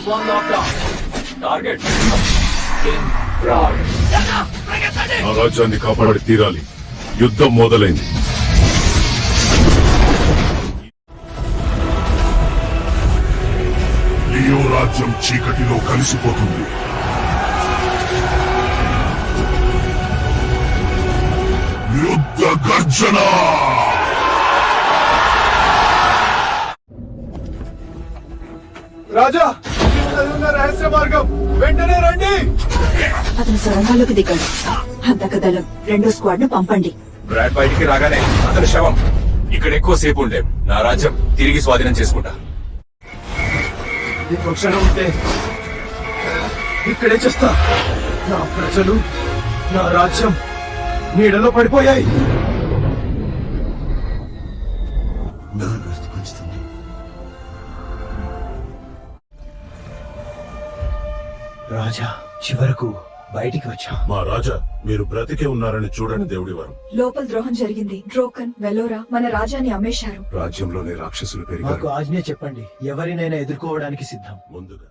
Phase 1 lockdown. Target. King Rod. ఆ రాజ్యాన్ని కాపాడి తీరాలి. యుద్ధం మొదలైంది. లియో రాజ్యం చీకటిలో కలిసిపోతుంది. యుద్ధ గర్జన. రాజా, రహస్య మార్గం వెంటనే రండి. అతను సొరంగాల్లోకి దిగాడు. హంతక దళం 2వ స్క్వాడ్ ను పంపండి. బ్రాడ్ బయటికి రాగానే అతని శవం. ఇక్కడ ఎక్కువ సేపు ఉండేం. నా రాజ్యం తిరిగి స్వాధీనం చేసుకుంటా. ఇంకో క్షణం ఉంటే ఇక్కడే చేస్తా. నా ప్రజలు, నా రాజ్యం నీడలో పడిపోయాయి. రాజా, చివరకు బయటికి వచ్చా. మా రాజా, మీరు బ్రతికే ఉన్నారని చూడని దేవుడి వారు. లోపల ద్రోహం జరిగింది. డ్రోకన్, వెలోరా మన రాజాన్ని అమ్మేశారు. రాజ్యంలోనే రాక్షసులు మాకు పెరిగారు. ఆజ్ఞ చెప్పండి, ఎవరినైనా ఎదుర్కోవడానికి సిద్ధం. ముందుగా